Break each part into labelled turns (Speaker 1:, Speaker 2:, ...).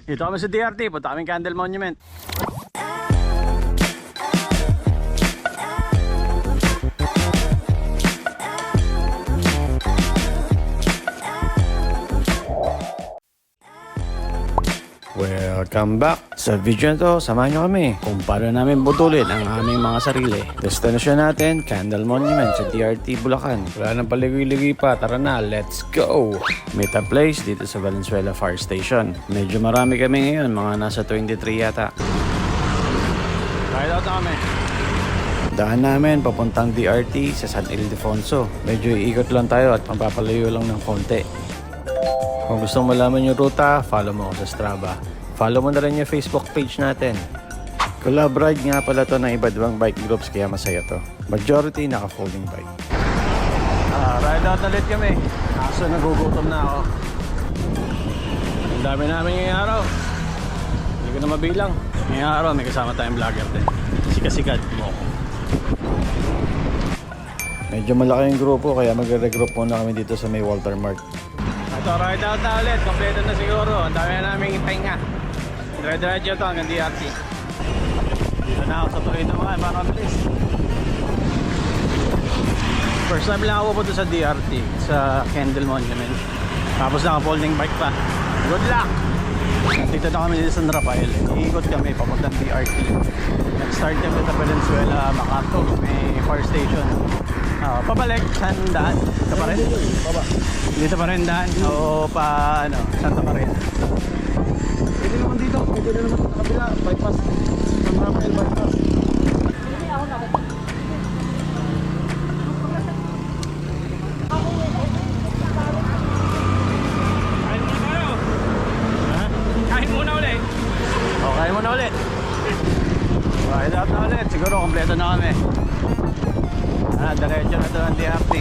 Speaker 1: Dito kami sa DRT, punta kaming Candle Monument. Welcome back! Sa video na to, samahan nyo kami kung paano namin butulin ang aming mga sarili. Destination natin, Candle Monument sa DRT, Bulacan. Wala nang paligoy-ligoy pa, tara na, let's go! Meet a place dito sa Valenzuela Fire Station. Medyo marami kami ngayon, mga nasa 23 yata. Ride out na kami. Daan namin papuntang DRT sa San Ildefonso. Medyo iikot lang tayo at mapapalayo lang ng konti. Kung gusto mo malaman yung ruta, follow mo ako sa Strava. Follow mo na rin yung Facebook page natin. Collab ride nga pala to ng iba't ibang bike groups kaya masaya to. Majority naka-folding bike. Ride out ulit kami. Kaso nagugutom na ako. Ang dami namin ngayong araw. Hindi ko na mabilang. Ngayong araw may kasama tayong vlogger din. Sikat-sikat mo. Medyo malaki yung grupo kaya magre-regroup muna kami dito sa may Walter Mart. Ito, ride out na ulit. Kompleto na siguro. Ang dami na namin pahinga. Dire-diretso ito hanggang DRT. Dito na ako sa Torino mga para mabilis. First time lang ako punta sa DRT, sa Candle Monument. Tapos naka-folding bike pa. Good luck! Dito na kami sa San Rafael. Iikot kami papuntang DRT. Nag-start kami sa Valenzuela, Macarto. May fire station. Pabalik, saan daan? Dito pa rin? Dito pa rin daan? O pa, ano, Santa Maria? Pwede naman dito. Pwede naman sa kabila. Bypass. San Rafael bypass. Kain muna tayo. Ha? Kain muna ulit. O, kain muna ulit. Ride out na ulit. Siguro kompleto na kami. Diretso na ito ng DRT.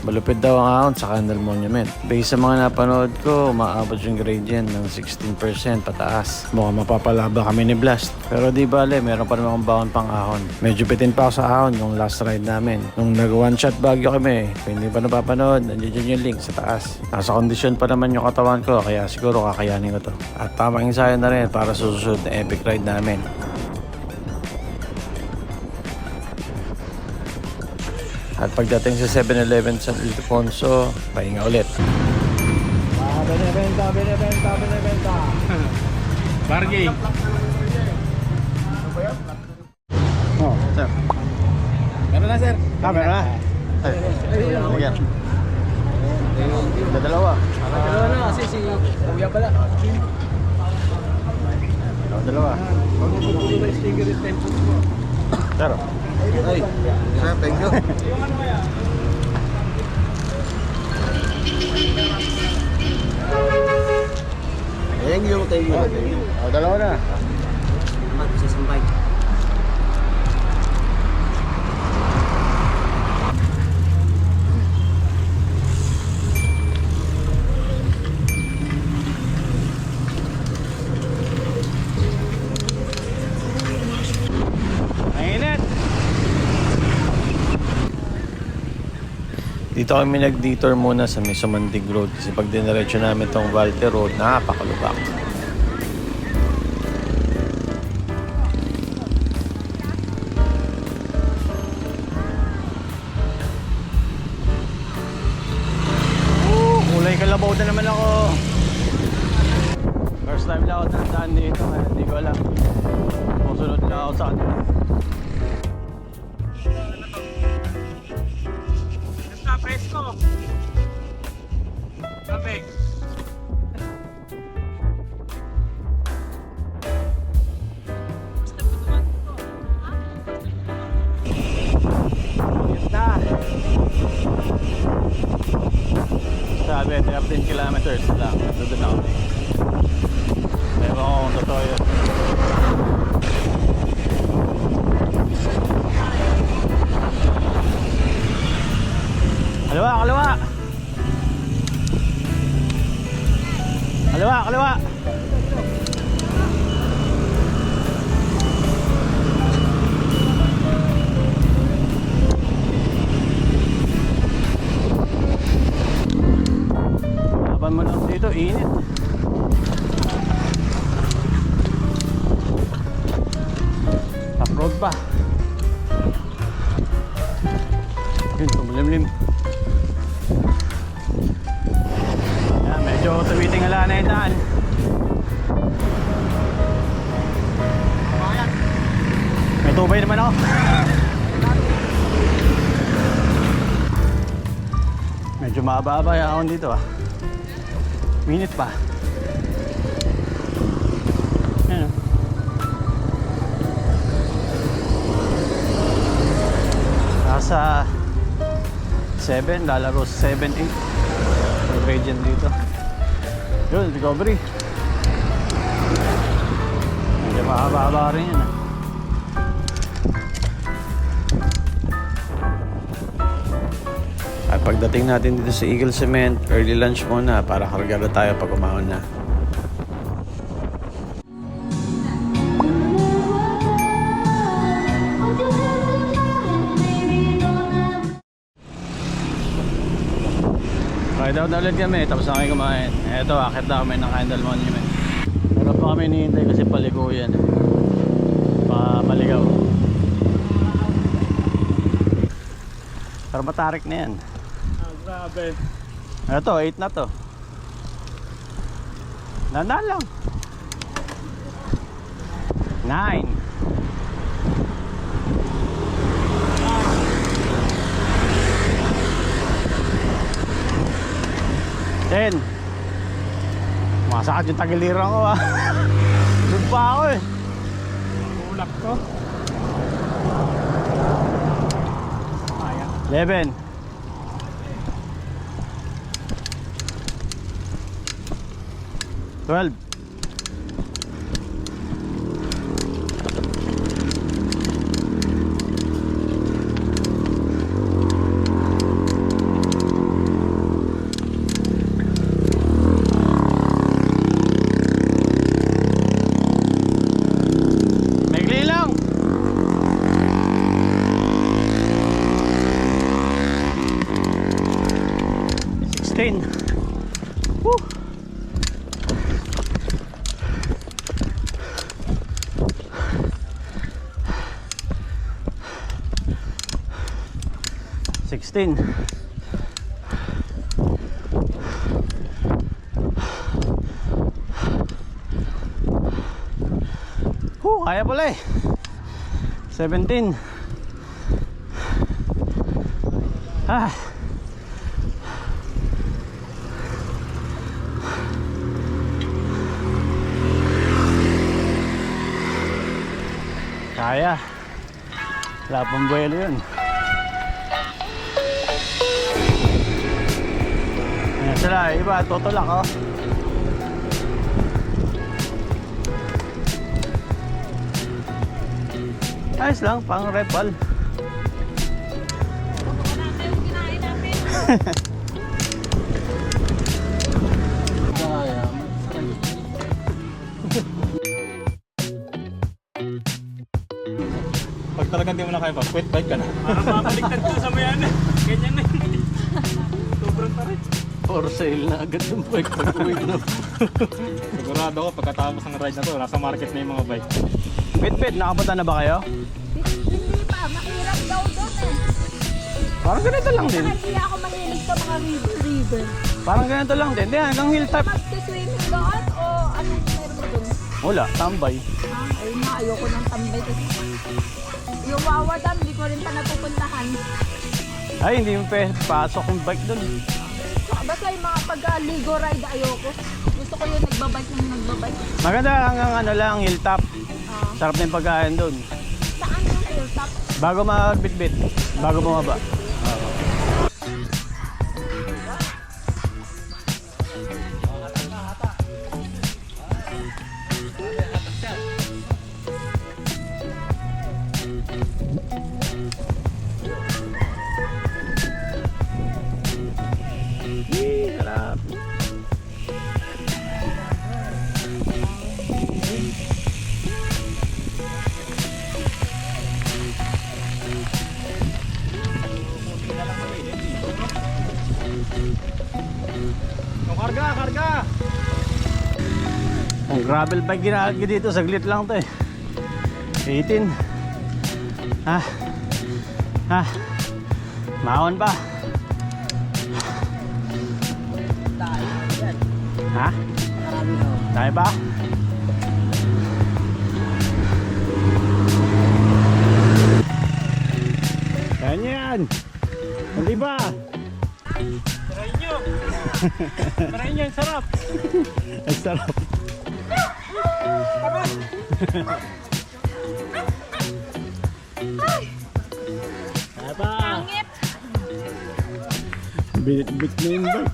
Speaker 1: Malupit daw ang ahon sa Candle Monument. Based sa mga napanood ko, maabot yung gradient ng 16% pataas. Mukhang mapapalaba kami ni Blast. Pero di bale, meron pa naman akong baon pang ahon. Medyo bitin pa ako sa ahon yung last ride namin. Nung nag-one shot Baguio kami, kung hindi pa napapanood, nandiyan yung link sa taas. Nasa kondisyon pa naman yung katawan ko, kaya siguro kakayanin ko to. At tamang ensayo na rin para sa susunod na epic ride namin. At pagdating sa 7-Eleven San Ildefonso, pahinga ulit. Beneventa. Bargay. Oh, sir. Meron na, sir. Meron na. Sige. Dalawa.
Speaker 2: Dalawa na kasi si Kuya pala.
Speaker 1: Dalawa. Pero.
Speaker 2: Ay, sir, thank you. Thank you.
Speaker 1: Dalawa na.
Speaker 2: Magsasambay.
Speaker 1: Dito kami nag-detour muna sa Mesomandig Road kasi pag diniretso namin tong Valter Road, napakalubak. Kulay kalabaw na naman ako. First time lang ako nandaan dito kaya hindi ko alam kung sunod na ako saan. Presko. Kapeg. Sabi, 13 kilometers lang. Doon na kami. Ewan ko kung totoo yun. Kaliwa. Laban mo lang dito, init. makulimlim. Ayan, medyo tumitingala na yung daan. May tubay naman ako. Medyo mababa yung ahon dito ah. Minute pa. Ayan. Nasa 7, lalaro sa 7, 8. May gradient dito. Yun, recovery. Medyo mahaba-haba rin yun ah. At pagdating natin dito sa Eagle Cement, early lunch muna para karga na tayo pag umahon na. Ride out na ulit kami, tapos na kami kumain. Eto, akit na kami ng Candle Monument. Pero pa kami hinihintay kasi paliko yan. Maligaw. Pero matarik na yan.
Speaker 3: Grabe.
Speaker 1: Eto, 8 na to. Nana lang. 9. Ten. Masakit yung tagiliran ko ah. Doon pa ako eh.
Speaker 3: Ulap ko.
Speaker 1: 11. 12. 16. Woo. Kaya pala eh. 17. Ah. Kaya. Wala pang buwelo yun. Ayan sila, iba, tutulak oh. Ayos lang, pang repal.
Speaker 3: Pag talagang di mo na kaya pa, quit bike ka na. Parang mabaliktad ka sa mayan. Ganyan na yun. Sobrang tarik.
Speaker 1: For sale na agad yung bike pag uwi na.
Speaker 3: Sigurado ako pagkatapos ng ride na to, nasa market na yung mga bike.
Speaker 1: Pit, nakapunta na ba kayo?
Speaker 4: Hindi pa, mahirap daw doon eh.
Speaker 1: Parang ganito lang din.
Speaker 4: Saka hindi ako mahilig sa mga river.
Speaker 1: Parang ganito lang din. Di, hanggang hilltop.
Speaker 4: Mag-swimming doon o anong meron mo doon?
Speaker 1: Wala, tambay.
Speaker 4: Ayun na, ayoko ng tambay kasi yung Wawa Dam, hindi ko rin pa napupuntahan.
Speaker 1: Ay, hindi mo pasok yung bike dun.
Speaker 4: Basta yung mga pag-ligo ride, ayoko. Gusto ko yung nagbabike ng nagbabike.
Speaker 1: Maganda hanggang ano lang, hilltop. Sarap na yung pagkain dun.
Speaker 4: Saan yung hilltop?
Speaker 1: Bago magbitbit, bago bumaba. Sarap.
Speaker 3: Karga!
Speaker 1: Ang gravel bike ginahagi dito, saglit lang to eh. 18. Mahon pa. Ha? Dami ba? Kaya niya yan. Hindi ba?
Speaker 3: Try nyo. Try nyo, ang sarap.
Speaker 1: Ang sarap. Kaya pa.
Speaker 4: Pangit.
Speaker 1: Bit na yung bike.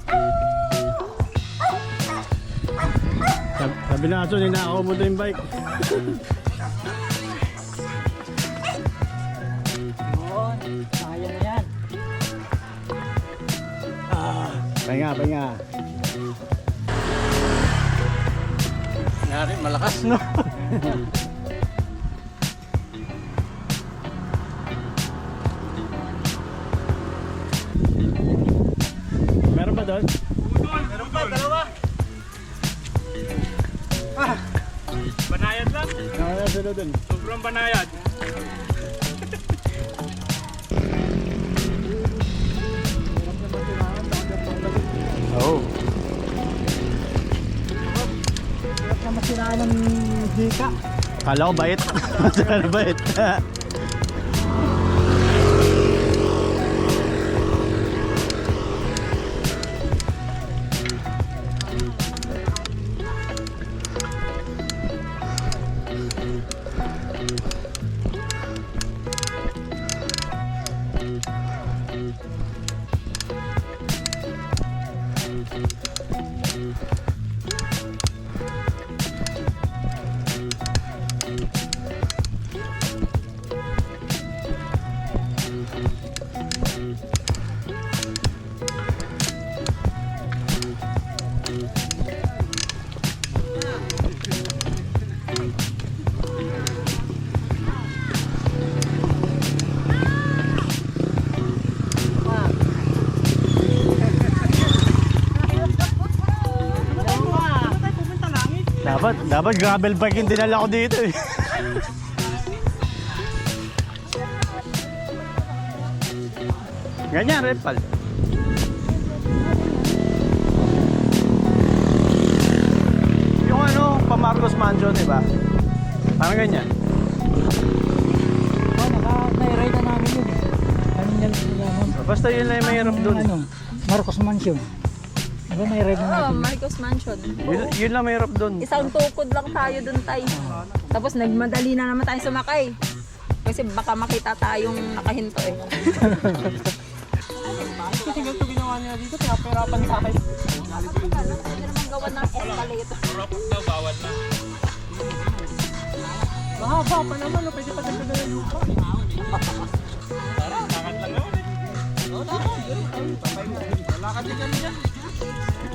Speaker 1: Sabi na aso, ninakaw mo na yung bike.
Speaker 2: Kaya na yan.
Speaker 1: Pahinga. Nangyari, malakas no? Meron ba doon?
Speaker 3: Meron pa, dalawa. Banayad lang.
Speaker 1: Nakaya sila doon.
Speaker 3: Sobrang banayad.
Speaker 1: Oo.
Speaker 2: Hirap na masiraan ng hika.
Speaker 1: Kala ko bait. Masarap bait. Dapat gravel bike yung dinala ko dito eh. Ganyan, Repal. Yung ano, pa Marcos Mansion, di ba? Parang ganyan.
Speaker 2: Nai-ride na namin yun. Anong yan naman?
Speaker 1: Basta yun lang yung mahirap dun.
Speaker 2: Ano? Marcos Mansion. Diba nai-ride na
Speaker 4: Oo,
Speaker 2: natin?
Speaker 4: Marcos Mansion.
Speaker 1: Yun lang mahirap dun.
Speaker 4: Isang tukod lang tayo dun tayo. Tapos nagmadali na naman tayo sumakay. Kasi baka makita tayong nakahinto eh.
Speaker 3: Kasi ganito ginawa niya dito, pinapahirapan sa akin.
Speaker 4: Pwede naman gawa ng escalator.
Speaker 3: Rapot daw, bawal na. Mahaba pa naman, no? Pwede pa dagdagan ng lupa. Parang lakad lang naman eh. Lakad din kami yan.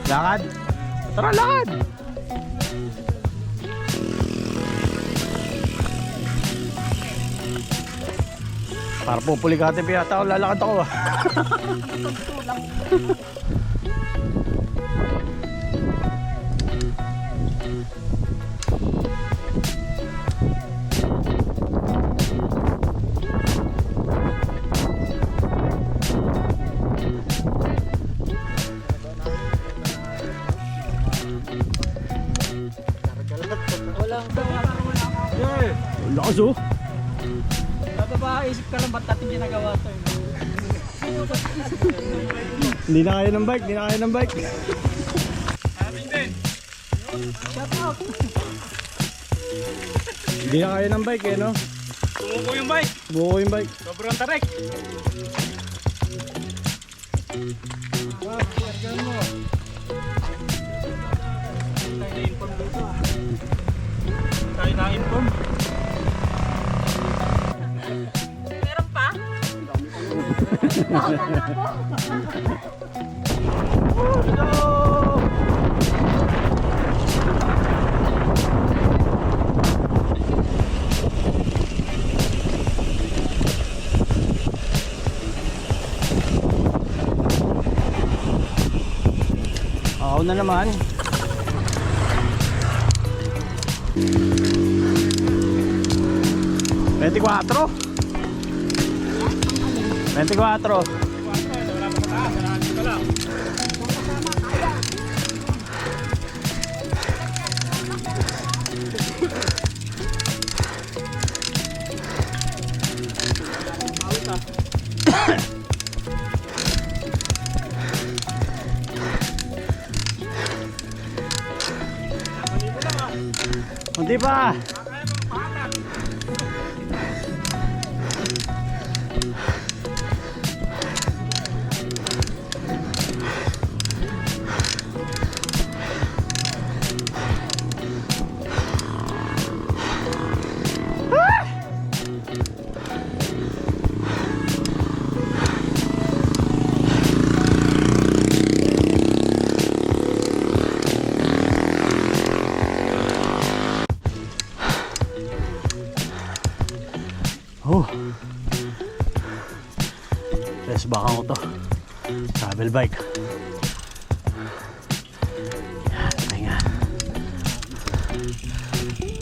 Speaker 1: Lakad? Tara, lakad! Para pupulikatin pa yata ako, lalakad ako ah. Lakas oh!
Speaker 2: Isip ka lang ba't natin ginagawa ito eh?
Speaker 1: Hindi na kaya ng bike, hindi na kaya ng bike.
Speaker 3: Ating din.
Speaker 2: Shut up!
Speaker 1: Hindi na kaya ng bike eh no?
Speaker 3: Tumuko yung bike.
Speaker 1: Buko yung bike.
Speaker 3: Sobrang tarik. Tayo na-inform.
Speaker 4: Meron pa?
Speaker 1: Ako na naman. Veinticuatro.
Speaker 3: Wala pa mataas, wala dito lang.
Speaker 1: Hindi pa. Yes, baka ko to. Travel bike. Yan, pahinga.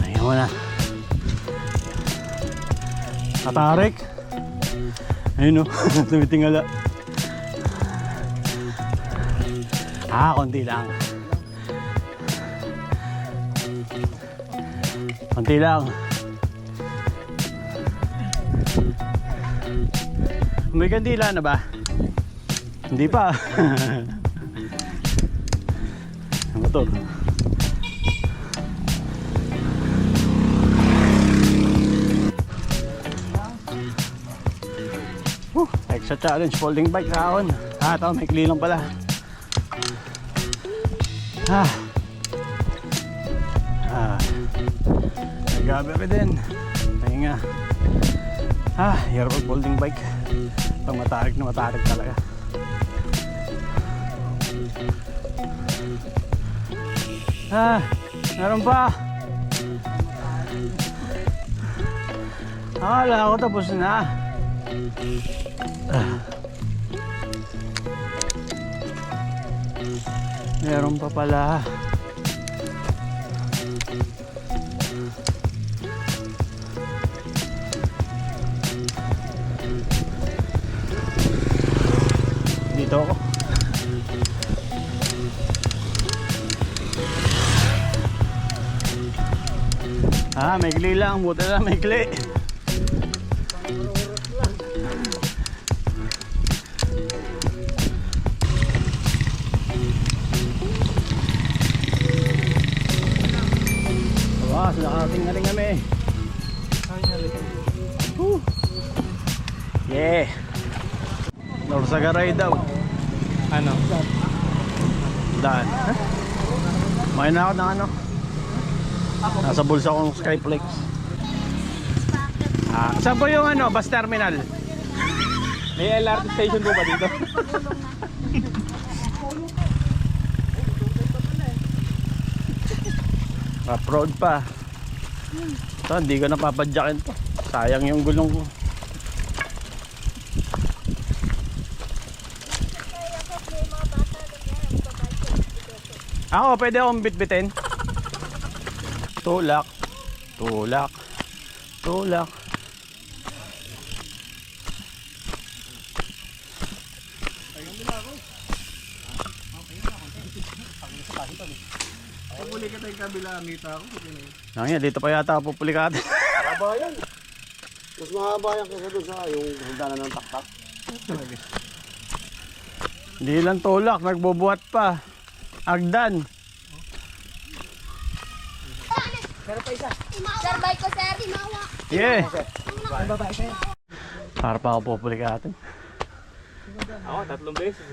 Speaker 1: Pahinga muna. Katarik. Ayun o, tumitingala. Konti lang. Konti lang. May kandila na ba? Hindi pa. Ano to? Extra challenge, folding bike kahon. Ito, may lang pala. Nagabi din. Pahinga. Hirap ang folding bike. Pag matarik na matarik talaga. Meron pa. Akala ko tapos na. Meron pa pala. Dito ako. Maikli lang. Buti lang maikli. Nakarating na rin kami. Yeah. Norsagaray daw.
Speaker 3: Ano?
Speaker 1: Daan. May na ako ng ano. Nasa bulsa ko ng Skyflex. Saan po yung ano, bus terminal?
Speaker 3: May LRT station po ba dito?
Speaker 1: Rough road pa. Ito, hindi ko napapadyakin to. Sayang yung gulong ko. Ako, pwede akong bitbitin. Tulak. Tulak. Tulak.
Speaker 3: Pupuli kita yung kabila, mita ako.
Speaker 1: Nangya, dito pa yata pupulikatan.
Speaker 5: Mahaba yan. Mas mahaba yan kaysa doon sa yung hagdanan ng taktak.
Speaker 1: Hindi lang tulak, nagbubuhat pa. Agdan.
Speaker 6: Sir, bike ko, sir. Imawa.
Speaker 1: Yeah. Para pa ako pupulikatan.
Speaker 3: Ako, 3 beses.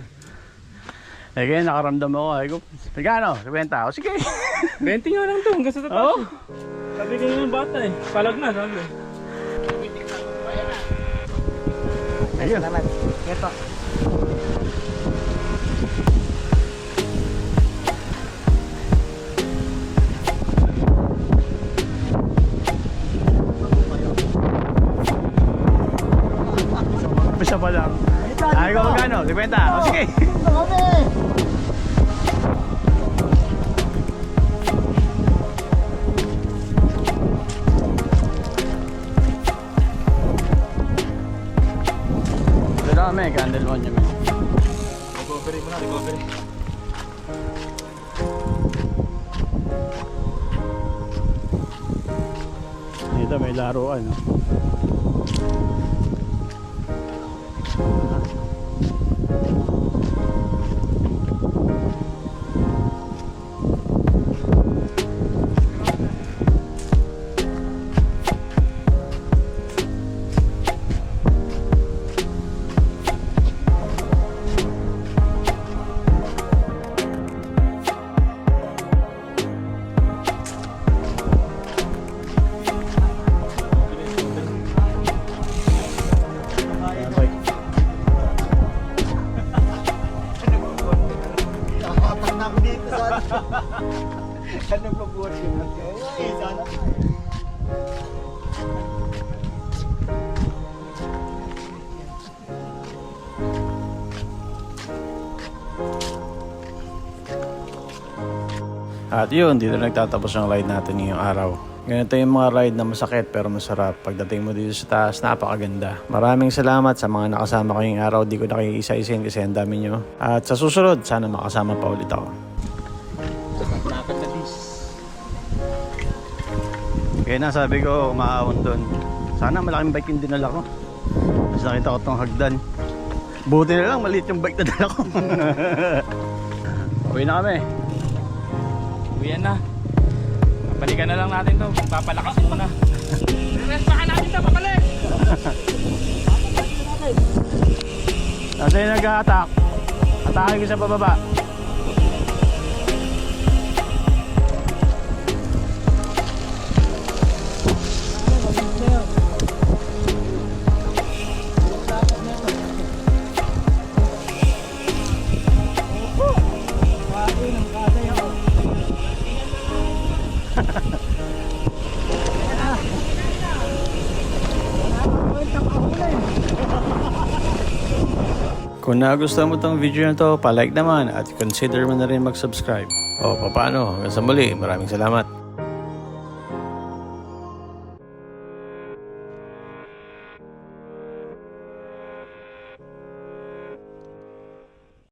Speaker 1: Eh kaya nakaramdam ako. Ay ko, pagkano? 50 ako. Sige.
Speaker 3: 20 nga lang to, hanggang sa tatas.
Speaker 1: Oo.
Speaker 3: Sabi ko yung bata eh. Palag na, sabi.
Speaker 1: Ayun.
Speaker 2: Ito.
Speaker 1: Isa pa lang. Ay ko magkano? 50. O sige. Dami, candle monument.
Speaker 3: Recovery mo na, recovery. Ito may laruan. No?
Speaker 5: Nakapatak na ako dito sa ano pa po siya? Eh, sana.
Speaker 1: At yun, dito nagtatapos ang ride natin ngayong araw. Ganito yung mga ride na masakit pero masarap. Pagdating mo dito sa taas, napakaganda. Maraming salamat sa mga nakasama ko ngayong araw. Di ko na kayo isa-isahin kasi ang dami nyo. At sa susunod, sana makasama pa ulit ako. Kaya na sabi ko, umaawon doon. Sana malaking bike yung dinala ko. Tapos nakita ko itong hagdan. Buti na lang, maliit yung bike na dala ko. Uwi na kami.
Speaker 3: Uyan na. Balikan na lang natin to. Papalakasin mo na. Rest baka natin to, papalik!
Speaker 1: Kasi nag-a-attack. Atakin ko sa bababa. Kung nagustuhan mo tong video na to, palike naman at consider mo na rin mag-subscribe. O paano, hanggang sa muli, maraming salamat.